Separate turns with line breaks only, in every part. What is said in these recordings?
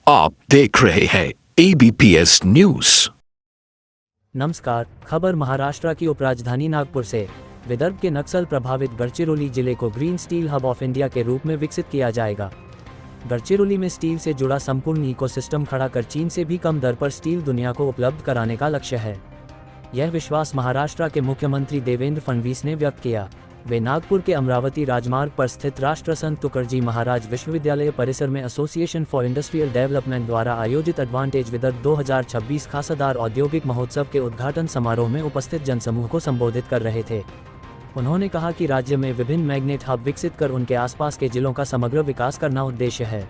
आप देख रहे हैं एबीपीएस न्यूज।
नमस्कार। खबर महाराष्ट्र की उपराजधानी नागपुर से। विदर्भ के नक्सल प्रभावित गढ़चिरौली जिले को green steel hub of India के रूप में विकसित किया जाएगा। गढ़चिरौली में स्टील से जुड़ा संपूर्ण इकोसिस्टम खड़ा कर चीन से भी कम दर पर स्टील दुनिया को उपलब्ध कराने का लक्ष्य है। यह विश्वास महाराष्ट्र के मुख्यमंत्री देवेंद्र फडणवीस ने व्यक्त किया। वे नागपुर के अमरावती राजमार्ग पर स्थित राष्ट्रसंत तुकडोजी महाराज विश्वविद्यालय परिसर में एसोसिएशन फॉर इंडस्ट्रियल डेवलपमेंट द्वारा आयोजित एडवांटेज विदर्भ 2026 खासदार औद्योगिक महोत्सव के उद्घाटन समारोह में उपस्थित जनसमूह को संबोधित कर रहे थे। उन्होंने कहा कि राज्य में विभिन्न मैग्नेट हब विकसित कर उनके आसपास के जिलों का समग्र विकास करना उद्देश्य है।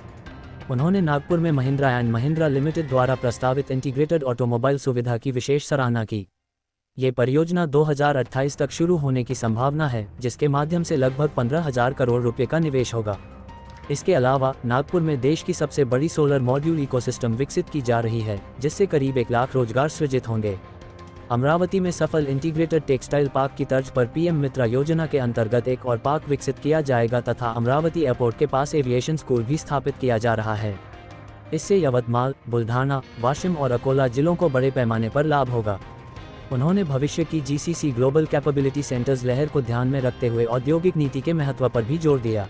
उन्होंने नागपुर में महिंद्रा एंड महिंद्रा लिमिटेड द्वारा प्रस्तावित इंटीग्रेटेड ऑटोमोबाइल सुविधा की विशेष सराहना की। ये परियोजना 2028 तक शुरू होने की संभावना है, जिसके माध्यम से लगभग 15,000 करोड़ रुपए का निवेश होगा। इसके अलावा नागपुर में देश की सबसे बड़ी सोलर मॉड्यूल इकोसिस्टम विकसित की जा रही है, जिससे करीब 1 लाख रोजगार सृजित होंगे। अमरावती में सफल इंटीग्रेटेड टेक्सटाइल पार्क की तर्ज पर पीएम मित्रा योजना के अंतर्गत एक और पार्क विकसित किया जाएगा तथा अमरावती एयरपोर्ट के पास एविएशन स्कूल भी स्थापित किया जा रहा है। इससे यवतमाल, बुल्ढाना, वाशिम और अकोला जिलों को बड़े पैमाने पर लाभ होगा। उन्होंने भविष्य की जीसीसी ग्लोबल कैपेबिलिटी सेंटर्स लहर को ध्यान में रखते हुए औद्योगिक नीति के महत्व पर भी जोर दिया।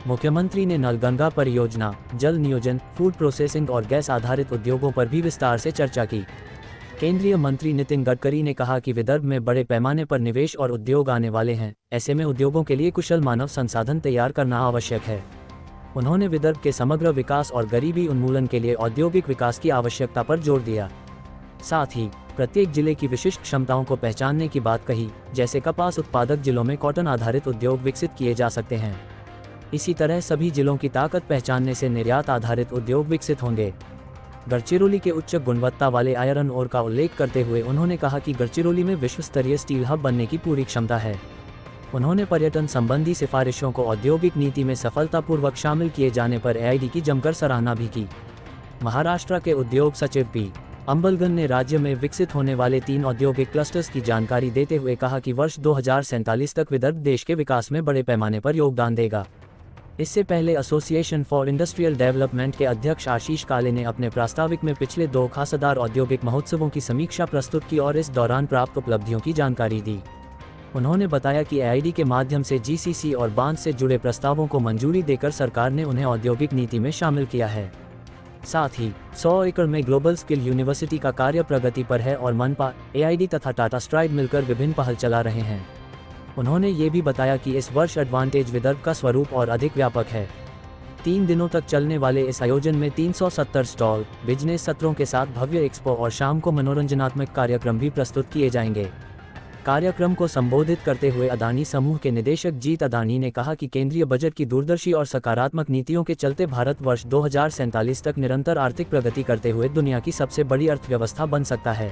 मुख्यमंत्री ने नलगंगा परियोजना, जल नियोजन, फूड प्रोसेसिंग और गैस आधारित उद्योगों पर भी विस्तार से चर्चा की। केंद्रीय मंत्री नितिन गडकरी ने कहा कि विदर्भ में बड़े पैमाने पर निवेश और उद्योग आने वाले हैं, ऐसे में उद्योगों के लिए कुशल मानव संसाधन तैयार करना आवश्यक है। उन्होंने विदर्भ के समग्र विकास और गरीबी उन्मूलन के लिए औद्योगिक विकास की आवश्यकता पर जोर दिया। साथ ही प्रत्येक जिले की विशिष्ट क्षमताओं को पहचानने की बात कही, जैसे कपास उत्पादक जिलों में कॉटन आधारित उद्योग विकसित किए जा सकते हैं। इसी तरह सभी जिलों की ताकत पहचानने से निर्यात आधारित उद्योग विकसित होंगे। गढ़चिरौली के उच्च गुणवत्ता वाले आयरन ओर का उल्लेख करते हुए उन्होंने कहा कि गढ़चिरौली में विश्व स्तरीय स्टील हब बनने की पूरी क्षमता है। उन्होंने पर्यटन संबंधी सिफारिशों को औद्योगिक नीति में सफलतापूर्वक शामिल किए जाने पर एआईडी की जमकर सराहना भी की। महाराष्ट्र के उद्योग सचिव पी अंबलगन ने राज्य में विकसित होने वाले 3 औद्योगिक क्लस्टर्स की जानकारी देते हुए कहा कि वर्ष 2047 तक विदर्भ देश के विकास में बड़े पैमाने पर योगदान देगा। इससे पहले एसोसिएशन फॉर इंडस्ट्रियल डेवलपमेंट के अध्यक्ष आशीष काले ने अपने प्रास्ताविक में पिछले 2 खासदार औद्योगिक महोत्सवों की समीक्षा प्रस्तुत की और इस दौरान प्राप्त उपलब्धियों की जानकारी दी। उन्होंने बताया कि एआईडी के माध्यम से जीसीसी और बांध से जुड़े प्रस्तावों को मंजूरी देकर सरकार ने उन्हें औद्योगिक नीति में शामिल किया है। साथ ही 100 एकड़ में ग्लोबल स्किल यूनिवर्सिटी का कार्य प्रगति पर है और मनपा, एआईडी तथा टाटा स्ट्राइड मिलकर विभिन्न पहल चला रहे हैं। उन्होंने ये भी बताया कि इस वर्ष एडवांटेज विदर्भ का स्वरूप और अधिक व्यापक है। 3 दिनों तक चलने वाले इस आयोजन में 370 स्टॉल, बिजनेस सत्रों के साथ भव्य एक्सपो और शाम को मनोरंजनात्मक कार्यक्रम भी प्रस्तुत किए जाएंगे। कार्यक्रम को संबोधित करते हुए अदानी समूह के निदेशक जीत अदानी ने कहा कि केंद्रीय बजट की दूरदर्शी और सकारात्मक नीतियों के चलते भारत वर्ष 2047 तक निरंतर आर्थिक प्रगति करते हुए दुनिया की सबसे बड़ी अर्थव्यवस्था बन सकता है।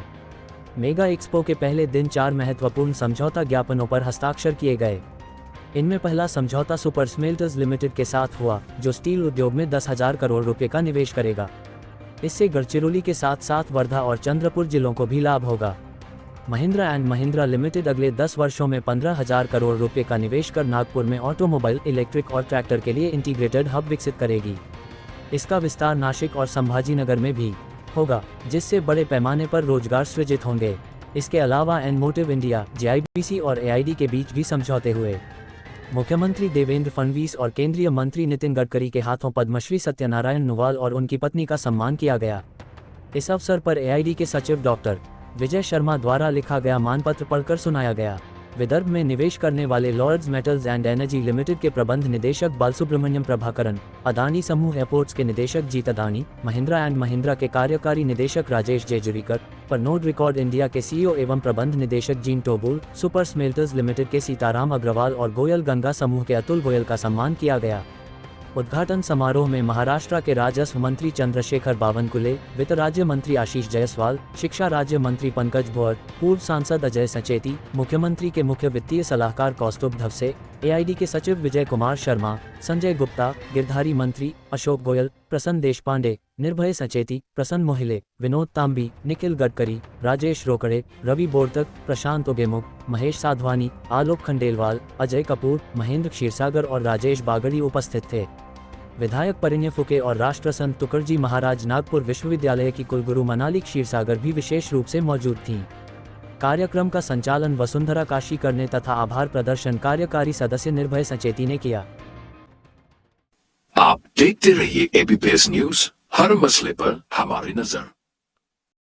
मेगा एक्सपो के पहले दिन 4 महत्वपूर्ण समझौता ज्ञापनों पर हस्ताक्षर किए गए। इनमें पहला समझौता सुपर स्मेल्टर्स लिमिटेड के साथ हुआ, जो स्टील उद्योग में 10,000 करोड़ रुपए का निवेश करेगा। इससे गढ़चिरौली के साथ साथ वर्धा और चंद्रपुर जिलों को भी लाभ होगा। महिंद्रा एंड महिंद्रा लिमिटेड अगले 10 वर्षों में 15,000 करोड़ रुपए का निवेश कर नागपुर में ऑटोमोबाइल, इलेक्ट्रिक और ट्रैक्टर के लिए इंटीग्रेटेड हब विकसित करेगी। इसका विस्तार नासिक और संभाजीनगर में भी होगा, जिससे बड़े पैमाने पर रोजगार सृजित होंगे। इसके अलावा एनमोटिव इंडिया, जेआईबीसी और एआईडी के बीच भी समझौते हुए। मुख्यमंत्री देवेंद्र फडणवीस और केंद्रीय मंत्री नितिन गडकरी के हाथों पद्मश्री सत्यनारायण नुवाल और उनकी पत्नी का सम्मान किया गया। इस अवसर पर एआईडी के सचिव डॉक्टर विजय शर्मा द्वारा लिखा गया मानपत्र पढ़कर सुनाया गया। विदर्भ में निवेश करने वाले Lloyds metals and energy limited के प्रबंध निदेशक बालसुब्रमण्यम प्रभाकरन, अदानी समूह एयरपोर्ट्स के निदेशक जीत अदानी, महिंद्रा एंड महिंद्रा के कार्यकारी निदेशक राजेश जेजुरीकर, परनोड रिकॉर्ड इंडिया के सीईओ एवं प्रबंध निदेशक जीन टोबुल, सुपर स्मेल्टर्स लिमिटेड के सीताराम अग्रवाल और गोयल गंगा समूह के अतुल गोयल का सम्मान किया गया। उद्घाटन समारोह में महाराष्ट्र के राजस्व मंत्री चंद्रशेखर बावनकुले, वित्त राज्य मंत्री आशीष जायसवाल, शिक्षा राज्य मंत्री पंकज भोयर, पूर्व सांसद अजय सचेती, मुख्यमंत्री के मुख्य वित्तीय सलाहकार कौस्तुभ धवसे, एआईडी के सचिव विजय कुमार शर्मा, संजय गुप्ता, गिरधारी मंत्री अशोक गोयल, प्रसन्न देशपांडे, निर्भय सचेती, प्रसन्न मोहिले, विनोद तांबी, निखिल गडकरी, राजेश रोकड़े, रवि बोरतक, प्रशांत उगेमुख, महेश साधवानी, आलोक खंडेलवाल, अजय कपूर, महेंद्र क्षीरसागर और राजेश बागड़ी उपस्थित थे। विधायक परिण्य फुके और राष्ट्रसंत तुकरजी महाराज नागपुर विश्वविद्यालय की कुलगुरु मनाली क्षीरसागर भी विशेष रूप से मौजूद थीं। कार्यक्रम का संचालन वसुंधरा काशीकर ने तथा आभार प्रदर्शन कार्यकारी सदस्य निर्भय सचेती ने किया।
आप देखते रहिए एबीपीएस न्यूज, हर मसले पर हमारी नजर।